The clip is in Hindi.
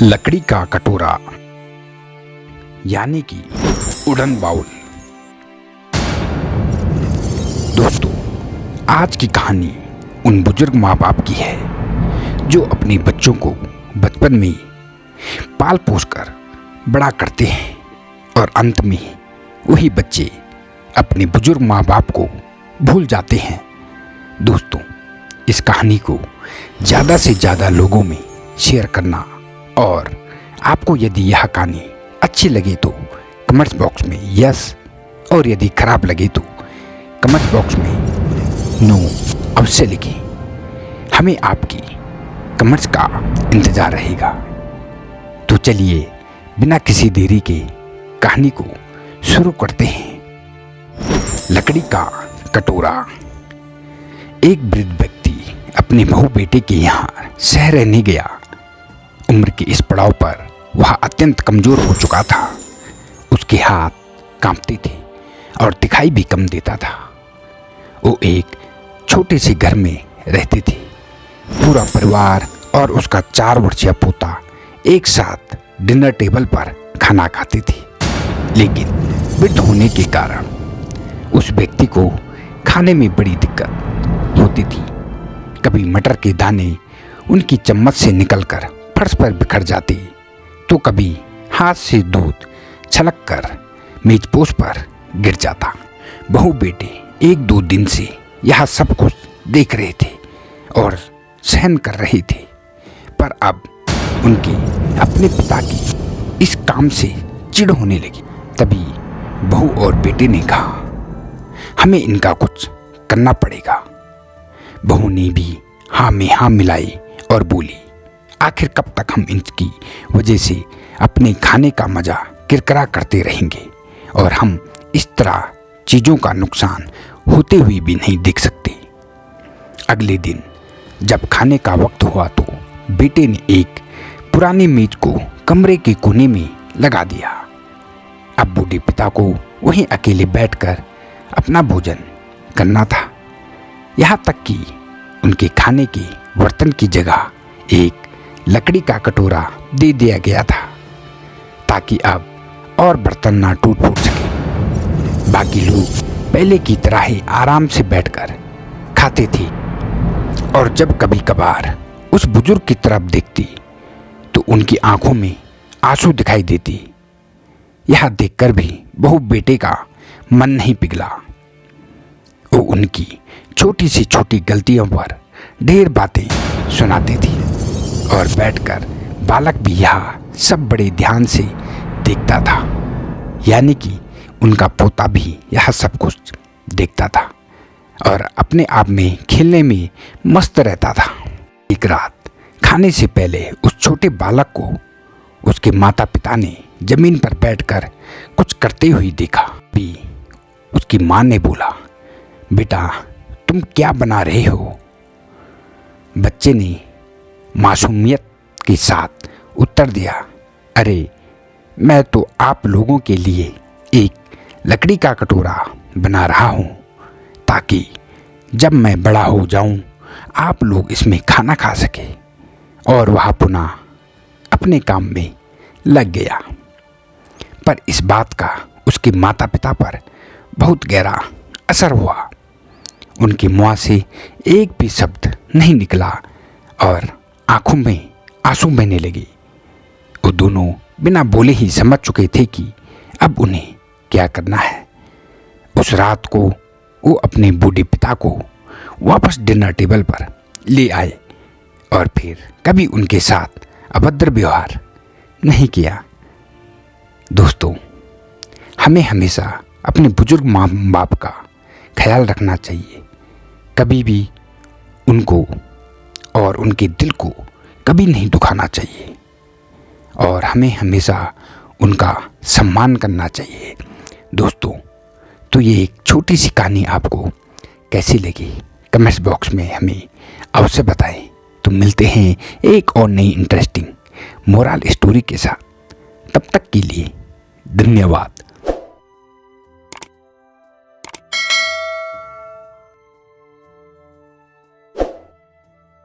लकड़ी का कटोरा यानी कि वुडन बाउल। दोस्तों, आज की कहानी उन बुजुर्ग माँ बाप की है जो अपने बच्चों को बचपन में पाल पोस कर बड़ा करते हैं और अंत में वही बच्चे अपने बुजुर्ग माँ बाप को भूल जाते हैं। दोस्तों, इस कहानी को ज़्यादा से ज़्यादा लोगों में शेयर करना, और आपको यदि यह कहानी अच्छी लगे तो कमेंट्स बॉक्स में यस, और यदि खराब लगे तो कमेंट्स बॉक्स में नो अवश्य लिखें। हमें आपकी कमेंट्स का इंतज़ार रहेगा। तो चलिए बिना किसी देरी के कहानी को शुरू करते हैं। लकड़ी का कटोरा। एक वृद्ध व्यक्ति अपने बहू बेटे के यहाँ शहर रहने गया। उम्र के इस पड़ाव पर वह अत्यंत कमज़ोर हो चुका था। उसके हाथ कांपते थे और दिखाई भी कम देता था। वो एक छोटे से घर में रहते थे। पूरा परिवार और उसका 4 वर्षीय पोता एक साथ डिनर टेबल पर खाना खाते थे। लेकिन वृद्ध होने के कारण उस व्यक्ति को खाने में बड़ी दिक्कत होती थी। कभी मटर के दाने उनकी चम्मच से निकलकर फर्श पर बिखर जाते, तो कभी हाथ से दूध छलक कर मेजपोश पर गिर जाता। बहू बेटे 1-2 दिन से यह सब कुछ देख रहे थे और सहन कर रहे थे, पर अब उनके अपने पिता की इस काम से चिढ़ होने लगी। तभी बहू और बेटे ने कहा, हमें इनका कुछ करना पड़ेगा। बहू ने भी हाँ में हाँ मिलाई और बोली, आखिर कब तक हम इनकी वजह से अपने खाने का मज़ा किरकिरा करते रहेंगे, और हम इस तरह चीज़ों का नुकसान होते हुए भी नहीं देख सकते। अगले दिन जब खाने का वक्त हुआ तो बेटे ने एक पुरानी मेज को कमरे के कोने में लगा दिया। अब बूढ़े पिता को वहीं अकेले बैठकर अपना भोजन करना था। यहाँ तक कि उनके खाने के बर्तन की जगह एक लकड़ी का कटोरा दे दिया गया था, ताकि अब और बर्तन ना टूट फूट सके। बाकी लोग पहले की तरह ही आराम से बैठकर खाते थे, और जब कभी कभार उस बुजुर्ग की तरफ देखती तो उनकी आंखों में आंसू दिखाई देती। यह देखकर भी बहू बेटे का मन नहीं पिघला। वो उनकी छोटी से छोटी गलतियों पर ढेर बातें सुनाती थी, और बैठकर बालक भी यह सब बड़े ध्यान से देखता था। यानी कि उनका पोता भी यह सब कुछ देखता था और अपने आप में खेलने में मस्त रहता था। एक रात खाने से पहले उस छोटे बालक को उसके माता पिता ने जमीन पर बैठकर कुछ करते हुए देखा। भी उसकी माँ ने बोला, बेटा तुम क्या बना रहे हो? बच्चे ने मासूमियत के साथ उत्तर दिया, अरे मैं तो आप लोगों के लिए एक लकड़ी का कटोरा बना रहा हूँ, ताकि जब मैं बड़ा हो जाऊँ आप लोग इसमें खाना खा सके। और वह पुनः अपने काम में लग गया। पर इस बात का उसके माता पिता पर बहुत गहरा असर हुआ। उनके मुँह से एक भी शब्द नहीं निकला और आंखों में आंसू बहने लगे। वो दोनों बिना बोले ही समझ चुके थे कि अब उन्हें क्या करना है। उस रात को वो अपने बूढ़े पिता को वापस डिनर टेबल पर ले आए और फिर कभी उनके साथ अभद्र व्यवहार नहीं किया। दोस्तों, हमें हमेशा अपने बुजुर्ग माँ बाप का ख्याल रखना चाहिए। कभी भी उनको और उनके दिल को कभी नहीं दुखाना चाहिए, और हमें हमेशा उनका सम्मान करना चाहिए। दोस्तों, तो ये एक छोटी सी कहानी आपको कैसी लगी कमेंट्स बॉक्स में हमें अवश्य बताएं। तो मिलते हैं एक और नई इंटरेस्टिंग मोरल स्टोरी के साथ। तब तक के लिए धन्यवाद।